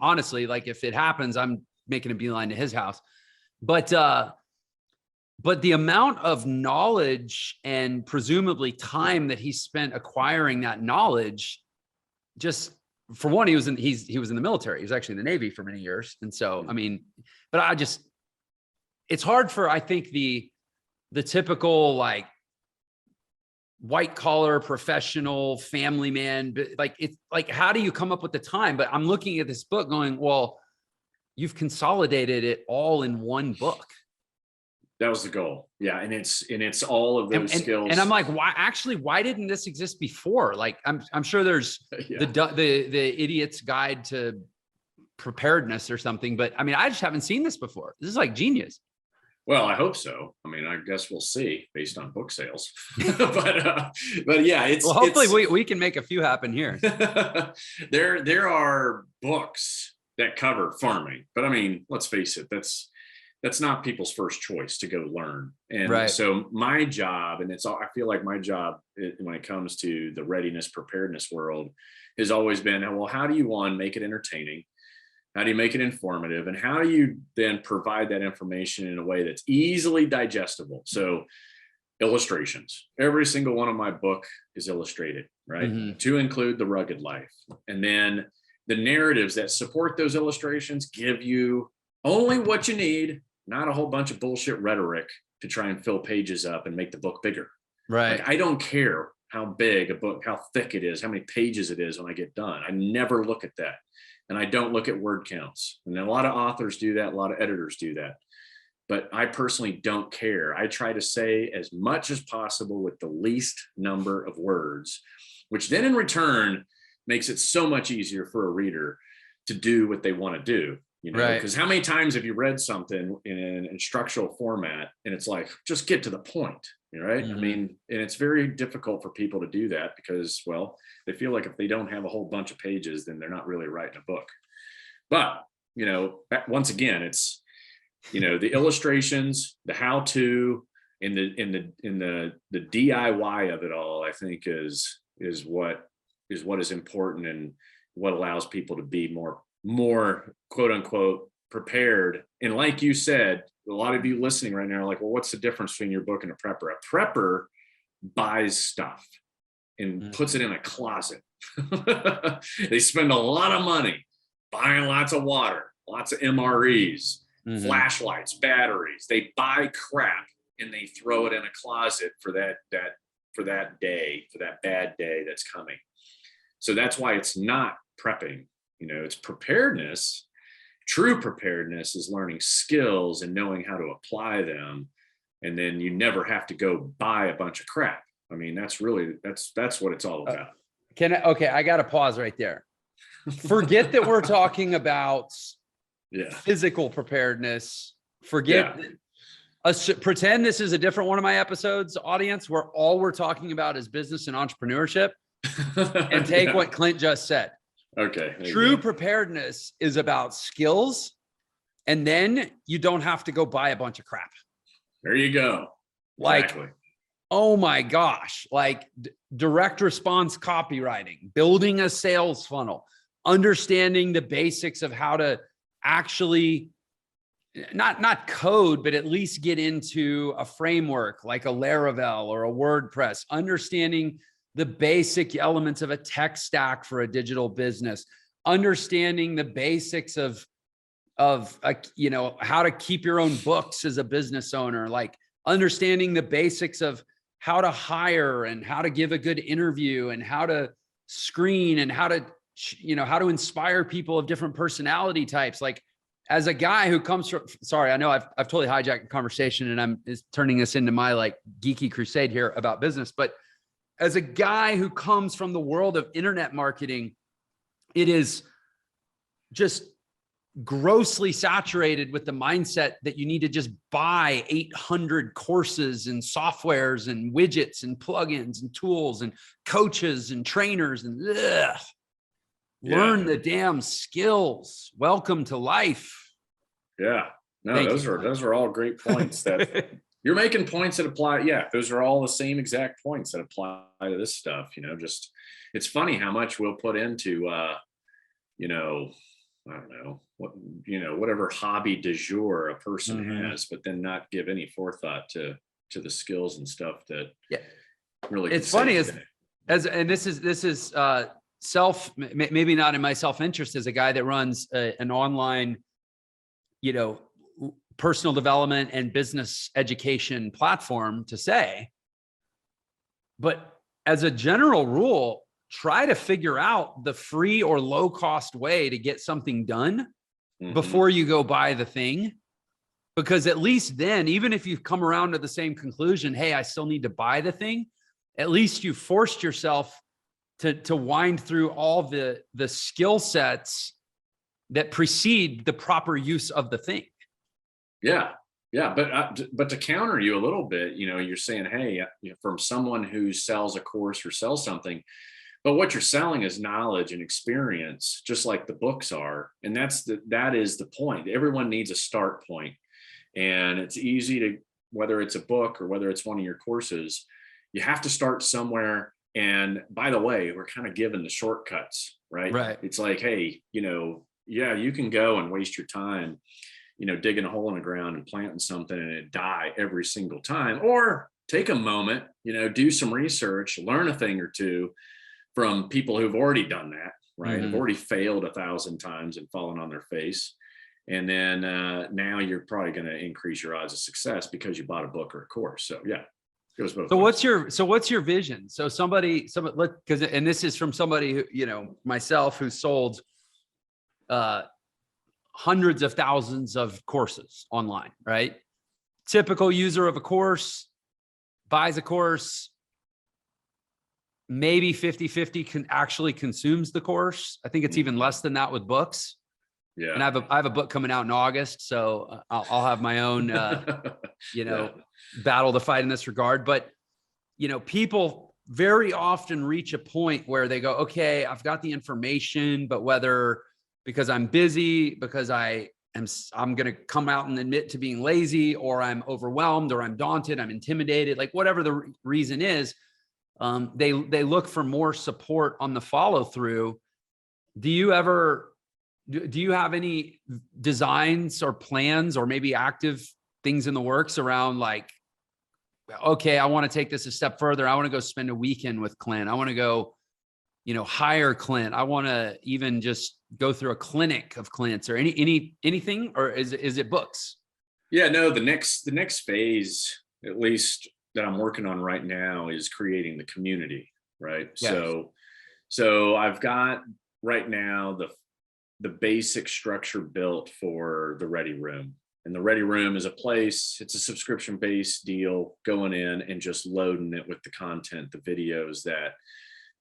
S2: honestly, like if it happens, I'm making a beeline to his house. But the amount of knowledge and presumably time that he spent acquiring that knowledge, just for one, he was in the military. He was actually in the Navy for many years. And so, but it's hard for, I think, the typical like white collar, professional, family man. But like, it's like, how do you come up with the time? But I'm looking at this book going, well, you've consolidated it all in one book.
S1: That was the goal. Yeah. And it's all of those skills.
S2: And I'm like, why didn't this exist before? Like, I'm sure there's
S1: yeah.
S2: the idiot's guide to preparedness or something, but I mean, I just haven't seen this before. This is like genius.
S1: Well, I hope so. I mean, I guess we'll see based on book sales, but yeah,
S2: well, hopefully we can make a few happen here.
S1: there are books that cover farming, but I mean, let's face it, that's not people's first choice to go learn. And
S2: right.
S1: So my job, and I feel like my job when it comes to the readiness, preparedness world has always been, well, how do you make it entertaining? How do you make it informative? And how do you then provide that information in a way that's easily digestible? So illustrations, every single one of my book is illustrated, right? Mm-hmm. To include the rugged life. And then the narratives that support those illustrations give you only what you need, not a whole bunch of bullshit rhetoric to try and fill pages up and make the book bigger.
S2: Right.
S1: Like, I don't care how big a book, how thick it is, how many pages it is when I get done. I never look at that. And I don't look at word counts. And a lot of authors do that. A lot of editors do that. But I personally don't care. I try to say as much as possible with the least number of words, which then in return makes it so much easier for a reader to do what they want to do. You know, because how many times have you read something in an instructional format and it's like, just get to the point, right? Mm-hmm. I mean, and it's very difficult for people to do that because, well, they feel like if they don't have a whole bunch of pages, then they're not really writing a book. But, you know, once again, it's, you know, the illustrations, the how-to, and the DIY of it all, I think is what is important and what allows people to be more quote unquote prepared. And like you said, a lot of you listening right now are like, well, what's the difference between your book and a prepper? A prepper buys stuff and puts it in a closet. They spend a lot of money buying lots of water, lots of MREs, flashlights, batteries. They buy crap and they throw it in a closet for that day, for that bad day that's coming. So that's why it's not prepping. You know, it's preparedness. True preparedness is learning skills and knowing how to apply them. And then you never have to go buy a bunch of crap. I mean, that's what it's all about.
S2: Okay, I got to pause right there. Forget that we're talking about physical preparedness. Pretend this is a different one of my episodes, audience, where all we're talking about is business and entrepreneurship. And take what Clint just said.
S1: Okay.
S2: True preparedness is about skills, and then you don't have to go buy a bunch of crap.
S1: There you go.
S2: Exactly. Like, oh my gosh, like direct response copywriting, building a sales funnel, understanding the basics of how to actually not code, but at least get into a framework like a Laravel or a WordPress, understanding the basic elements of a tech stack for a digital business, understanding the basics of you know, how to keep your own books as a business owner, like understanding the basics of how to hire and how to give a good interview and how to screen and how to, you know, how to inspire people of different personality types. Like, as a guy who comes from, sorry, I know I've totally hijacked the conversation and I'm turning this into my like geeky crusade here about business, but as a guy who comes from the world of internet marketing, it is just grossly saturated with the mindset that you need to just buy 800 courses and softwares and widgets and plugins and tools and coaches and trainers and learn the damn skills. Welcome to life.
S1: Yeah. No, those are all great points that you're making, points that apply. Yeah, those are all the same exact points that apply to this stuff. You know, just it's funny how much we'll put into you know, I don't know, whatever hobby du jour a person has, but then not give any forethought to the skills and stuff that really.
S2: It's funny and this is maybe not in my self-interest as a guy that runs an online, you know, personal development and business education platform, to say But as a general rule, try to figure out the free or low cost way to get something done before you go buy the thing. Because at least then, even if you've come around to the same conclusion, hey, I still need to buy the thing, at least you forced yourself to wind through all the skill sets that precede the proper use of the thing.
S1: Yeah. Yeah. But to counter you a little bit, you're saying, hey, from someone who sells a course or sells something, but what you're selling is knowledge and experience, just like the books are. And that is the point. Everyone needs a start point. And it's easy to, whether it's a book or whether it's one of your courses, you have to start somewhere. And by the way, we're kind of given the shortcuts, right?
S2: Right.
S1: It's like, hey, yeah, you can go and waste your time, digging a hole in the ground and planting something and it die every single time, or take a moment, do some research, learn a thing or two from people who've already done that, right? Have already failed 1,000 times and fallen on their face. And then now you're probably going to increase your odds of success because you bought a book or a course. So yeah, it goes both ways.
S2: What's your vision? So somebody, because, and this is from somebody who, myself, who sold hundreds of thousands of courses online, right? Typical user of a course buys a course, maybe 50-50 actually consumes the course. I think it's even less than that with books.
S1: Yeah.
S2: And I have a book coming out in August, so I'll have my own, battle to fight in this regard. But, people very often reach a point where they go, okay, I've got the information, but whether because I'm busy, because I'm going to come out and admit to being lazy, or I'm overwhelmed, or I'm daunted, I'm intimidated, like whatever the reason is, they look for more support on the follow through. Do you have any designs or plans or maybe active things in the works around like, okay, I want to take this a step further. I want to go spend a weekend with Clint. I want to go, hire Clint. I want to even just go through a clinic of Clint's or anything, or is it books?
S1: Yeah, no, the next phase, at least that I'm working on right now, is creating the community, right?
S2: Yes.
S1: So I've got right now the basic structure built for the Ready Room. And the Ready Room is a place, it's a subscription-based deal, going in and just loading it with the content, the videos that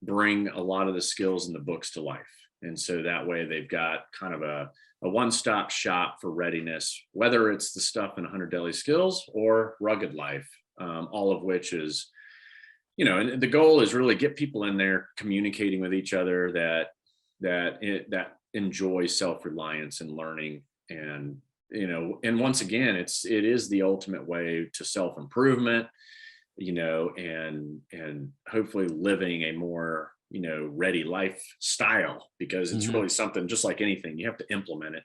S1: bring a lot of the skills in the books to life. And so that way they've got kind of a one-stop shop for readiness, whether it's the stuff in 100 Daily Skills or Rugged Life, all of which is, and the goal is really get people in there communicating with each other that enjoy self-reliance and learning. And and once again, it is the ultimate way to self-improvement, and hopefully living a more ready lifestyle, because it's really something, just like anything, you have to implement it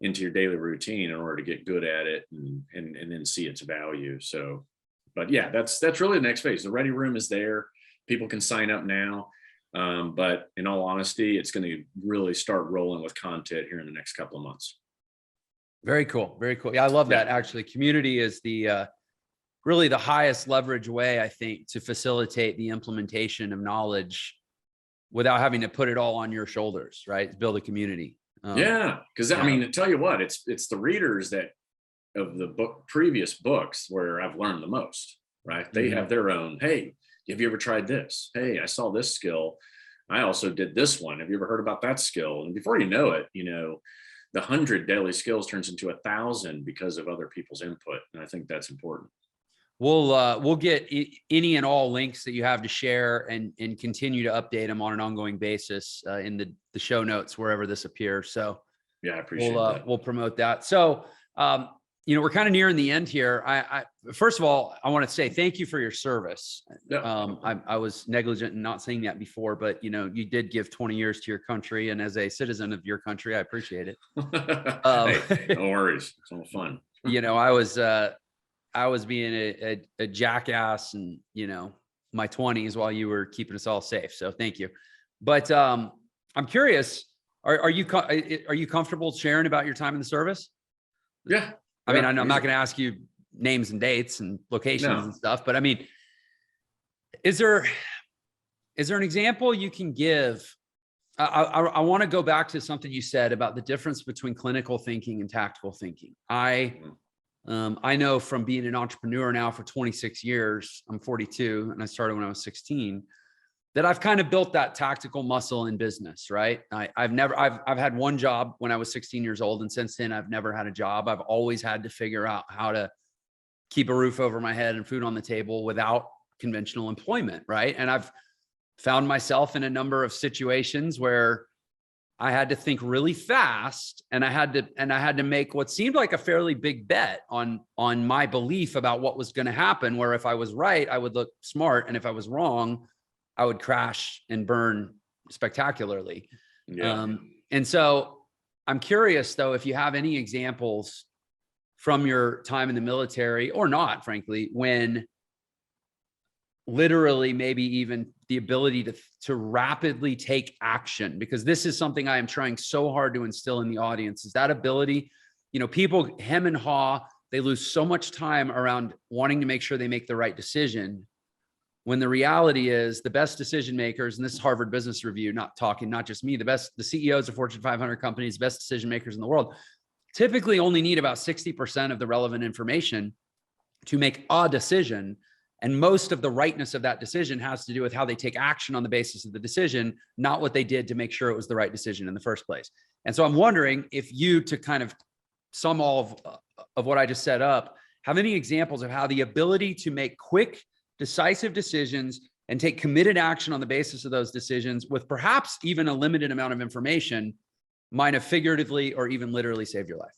S1: into your daily routine in order to get good at it and then see its value. So, but yeah, that's really the next phase. The Ready Room is there. People can sign up now. But in all honesty, it's going to really start rolling with content here in the next couple of months.
S2: Very cool. Very cool. Yeah, I love that. Actually, community is really the highest leverage way, I think, to facilitate the implementation of knowledge without having to put it all on your shoulders, right? Build a community.
S1: Because I mean, to tell you what, it's the readers that of the previous books where I've learned the most, right? They have their own, hey, have you ever tried this? Hey, I saw this skill. I also did this one. Have you ever heard about that skill? And before you know it, the 100 daily skills turns into 1,000 because of other people's input. And I think that's important.
S2: We'll get any and all links that you have to share and continue to update them on an ongoing basis in the show notes, wherever this appears. So
S1: yeah, I appreciate that.
S2: We'll promote that. So, we're kind of nearing the end here. I first of all, I want to say thank you for your service. I was negligent in not saying that before, but you did give 20 years to your country, and as a citizen of your country, I appreciate it.
S1: Hey, no worries. It's all fun.
S2: I was being a jackass and, my 20s while you were keeping us all safe. So thank you. But I'm curious, are you comfortable sharing about your time in the service?
S1: Yeah.
S2: I mean, I'm not going to ask you names and dates and locations and stuff, but I mean, Is there an example you can give? I want to go back to something you said about the difference between clinical thinking and tactical thinking. I know from being an entrepreneur now for 26 years, I'm 42 and I started when I was 16, that I've kind of built that tactical muscle in business, right? I've had one job when I was 16 years old. And since then I've never had a job. I've always had to figure out how to keep a roof over my head and food on the table without conventional employment, right? And I've found myself in a number of situations where I had to think really fast, and I had to make what seemed like a fairly big bet on my belief about what was going to happen, where if I was right, I would look smart, and if I was wrong, I would crash and burn spectacularly.
S1: Yeah.
S2: And so I'm curious though, if you have any examples from your time in the military, or not, frankly, when literally maybe even the ability to rapidly take action, because this is something I am trying so hard to instill in the audience, is that ability. People hem and haw, they lose so much time around wanting to make sure they make the right decision, when the reality is the best decision makers, and this is Harvard Business Review, not just me, the CEOs of Fortune 500 companies, best decision makers in the world, typically only need about 60% of the relevant information to make a decision. And most of the rightness of that decision has to do with how they take action on the basis of the decision, not what they did to make sure it was the right decision in the first place. And so I'm wondering if you, to kind of sum all of what I just set up, have any examples of how the ability to make quick, decisive decisions and take committed action on the basis of those decisions with perhaps even a limited amount of information might have figuratively or even literally saved your life?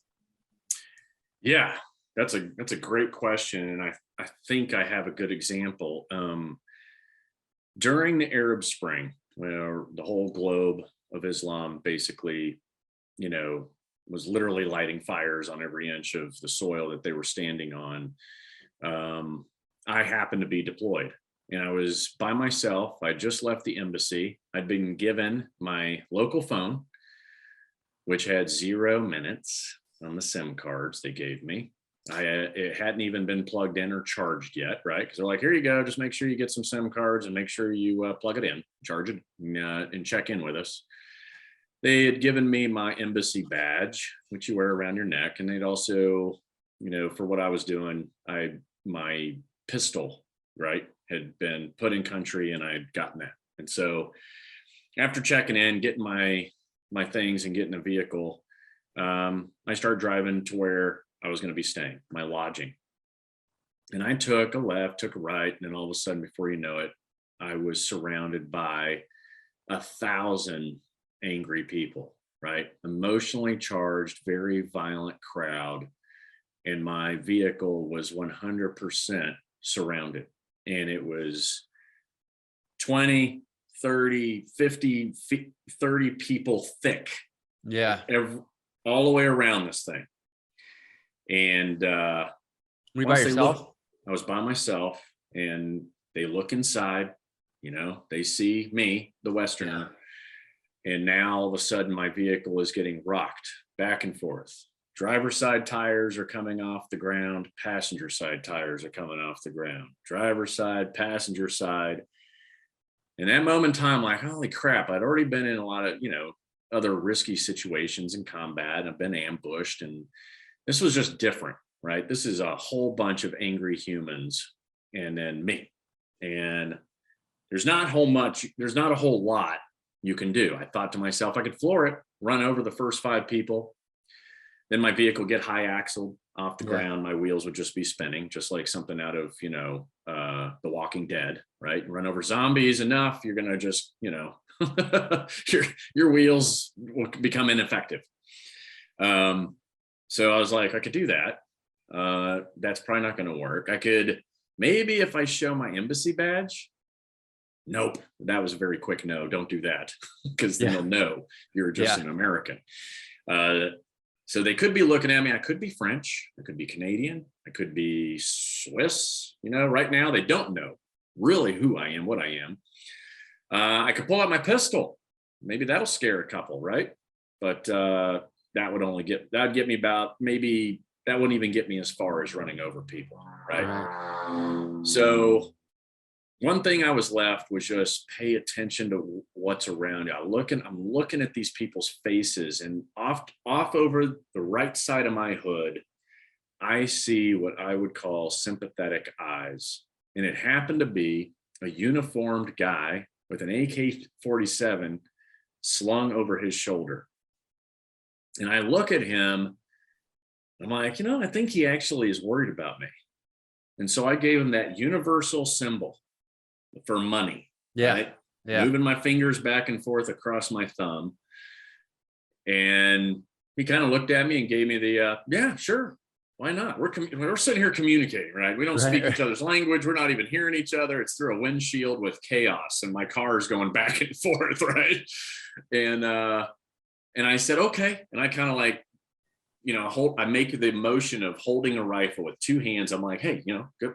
S1: Yeah, that's a great question. And I think I have a good example. During the Arab Spring, where the whole globe of Islam basically, was literally lighting fires on every inch of the soil that they were standing on. I happened to be deployed, and I was by myself. I just left the embassy. I'd been given my local phone, which had 0 minutes on the SIM cards they gave me. It hadn't even been plugged in or charged yet, right? Because they're like, here you go. Just make sure you get some SIM cards and make sure you plug it in, charge it, and check in with us. They had given me my embassy badge, which you wear around your neck. And they'd also, for what I was doing, my pistol, right, had been put in country, and I'd gotten that. And so after checking in, getting my things and getting a vehicle, I started driving to where I was going to be staying, my lodging. And I took a left, took a right, and then all of a sudden, before you know it, I was surrounded by 1,000 angry people, right? Emotionally charged, very violent crowd. And my vehicle was 100% surrounded. And it was 20, 30, 50, 30 people thick.
S2: Yeah.
S1: All the way around this thing. And
S2: were you by yourself?
S1: I was by myself, and they look inside, they see me, the Westerner. Yeah. And now all of a sudden my vehicle is getting rocked back and forth. Driver's side tires are coming off the ground. Passenger side tires are coming off the ground. Driver's side, passenger side. In that moment in time, like, holy crap, I'd already been in a lot of, other risky situations in combat. I've been ambushed, and this was just different, right? This is a whole bunch of angry humans, and then me. And there's not a whole lot you can do. I thought to myself, I could floor it, run over the first 5 people. Then my vehicle get high axled off the ground. My wheels would just be spinning, just like something out of, The Walking Dead, right? Run over zombies enough, you're going to just, your wheels will become ineffective. So I was like, I could do that. That's probably not going to work. I could, maybe if I show my embassy badge. Nope. That was a very quick no. Don't do that, because then they'll know you're just an American. So they could be looking at me. I could be French. I could be Canadian. I could be Swiss. Right now they don't know really who I am, what I am. I could pull out my pistol. Maybe that'll scare a couple, right? But that'd get me about, maybe that wouldn't even get me as far as running over people, right? So one thing I was left was just pay attention to what's around you. I'm looking at these people's faces, and off over the right side of my hood, I see what I would call sympathetic eyes. And it happened to be a uniformed guy with an AK-47 slung over his shoulder. And I look at him, I'm like, I think he actually is worried about me. And so I gave him that universal symbol for money.
S2: Yeah.
S1: Right?
S2: Yeah.
S1: Moving my fingers back and forth across my thumb. And he kind of looked at me and gave me the, yeah, sure. Why not? We're sitting here communicating, right? We don't speak each other's language. We're not even hearing each other. It's through a windshield with chaos, and my car is going back and forth, right? And I said, okay. And I kind of like, I make the motion of holding a rifle with two hands. I'm like, hey,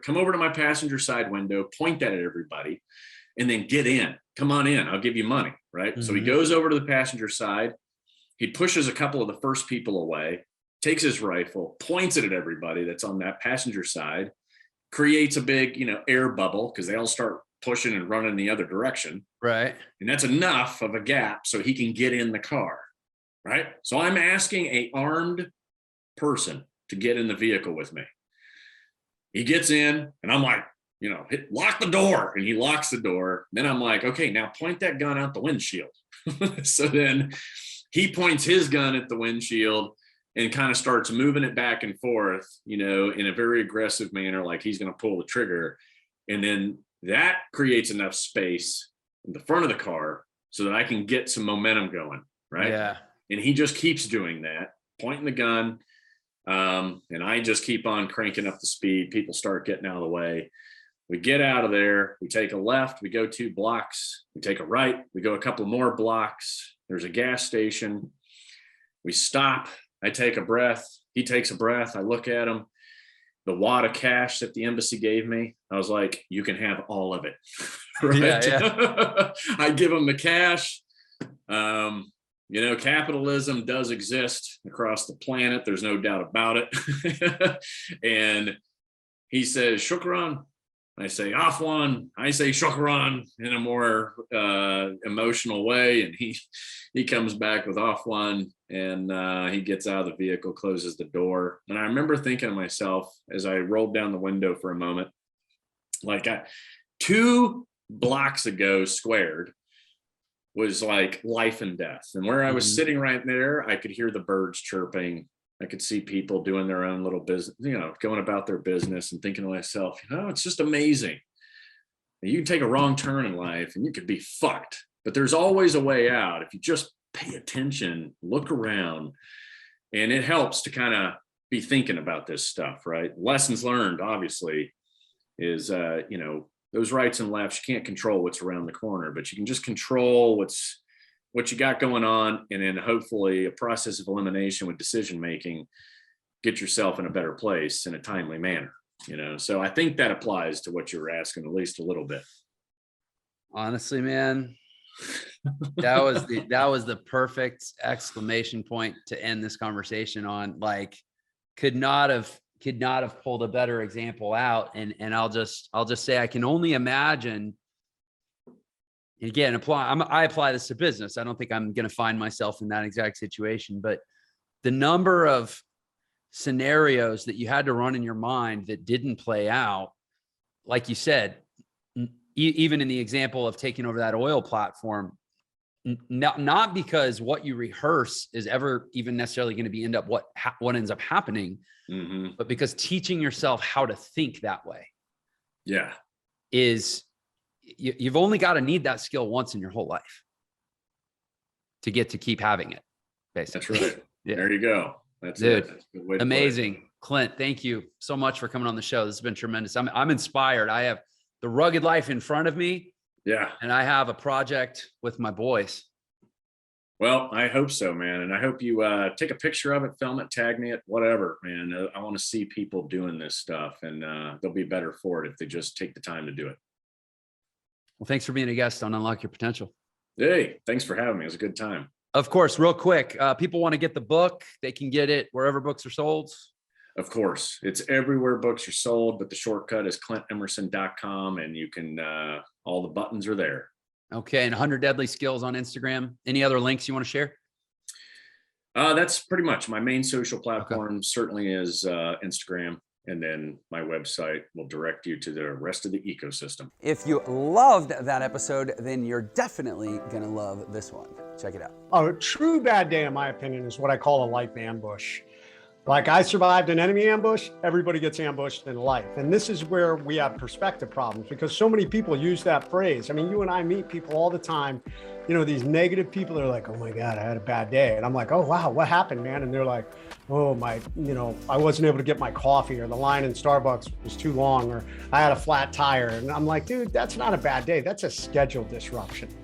S1: come over to my passenger side window, point that at everybody, and then get in. Come on in. I'll give you money, right? Mm-hmm. So he goes over to the passenger side. He pushes a couple of the first people away, takes his rifle, points it at everybody that's on that passenger side, creates a big, air bubble because they all start pushing and running the other direction.
S2: Right.
S1: And that's enough of a gap so he can get in the car. Right. So I'm asking a armed person to get in the vehicle with me. He gets in and I'm like, lock the door. And he locks the door. Then I'm like, okay, now point that gun out the windshield. So then he points his gun at the windshield and kind of starts moving it back and forth, in a very aggressive manner, like he's going to pull the trigger. And then that creates enough space in the front of the car so that I can get some momentum going. Right.
S2: Yeah.
S1: And he just keeps doing that, pointing the gun. And I just keep on cranking up the speed. People start getting out of the way. We get out of there. We take a left. We go 2 blocks. We take a right. We go a couple more blocks. There's a gas station. We stop. I take a breath. He takes a breath. I look at him. The wad of cash that the embassy gave me, I was like, you can have all of it. Right? Yeah. I give him the cash. Capitalism does exist across the planet. There's no doubt about it. And he says, shukran. I say, afwan. I say, shukran in a more emotional way. And he comes back with afwan, and he gets out of the vehicle, closes the door. And I remember thinking to myself as I rolled down the window for a moment, like 2 blocks ago squared was like life and death. And where I was sitting right there, I could hear the birds chirping. I could see people doing their own little business, going about their business, and thinking to myself, it's just amazing. You can take a wrong turn in life and you could be fucked, but there's always a way out if you just pay attention, look around. And it helps to kind of be thinking about this stuff, right? Lessons learned, obviously, is, those rights and lefts, you can't control what's around the corner, but you can just control what you got going on. And then hopefully a process of elimination with decision-making, get yourself in a better place in a timely manner, So I think that applies to what you were asking at least a little bit.
S2: Honestly, man, that was the perfect exclamation point to end this conversation on. Like, could not have pulled a better example out. And I'll just say, I can only imagine, again, I apply this to business. I don't think I'm going to find myself in that exact situation, but the number of scenarios that you had to run in your mind that didn't play out, like you said, even in the example of taking over that oil platform, not because what you rehearse is ever even necessarily going to end up what ends up happening, but because teaching yourself how to think that way, is you've only got to need that skill once in your whole life to get to keep having it. Basically,
S1: that's right. Yeah. There you go. That's
S2: Dude,
S1: it. That's a good way to
S2: amazing, Clint. Thank you so much for coming on the show. This has been tremendous. I'm inspired. I have the rugged life in front of me.
S1: Yeah.
S2: And I have a project with my boys.
S1: Well, I hope so, man. And I hope you take a picture of it, film it, tag me it, whatever, man. I want to see people doing this stuff, and they'll be better for it if they just take the time to do it.
S2: Well, thanks for being a guest on Unlock Your Potential.
S1: Hey, thanks for having me. It was a good time.
S2: Of course, real quick, people want to get the book. They can get it wherever books are sold.
S1: Of course, it's everywhere books are sold, but the shortcut is clintemerson.com, and you can, all the buttons are there.
S2: Okay. And 100 Deadly Skills on Instagram. Any other links you want to share?
S1: That's pretty much my main social platform. Certainly is Instagram, and then my website will direct you to the rest of the ecosystem.
S3: If you loved that episode, then you're definitely going to love this one. Check it out.
S4: A true bad day, in my opinion, is what I call a life ambush. Like, I survived an enemy ambush, everybody gets ambushed in life. And this is where we have perspective problems, because so many people use that phrase. I mean, you and I meet people all the time, you know, these negative people are like, oh my God, I had a bad day. And I'm like, oh, wow, what happened, man? And they're like, oh I wasn't able to get my coffee, or the line in Starbucks was too long, or I had a flat tire. And I'm like, dude, that's not a bad day. That's a schedule disruption.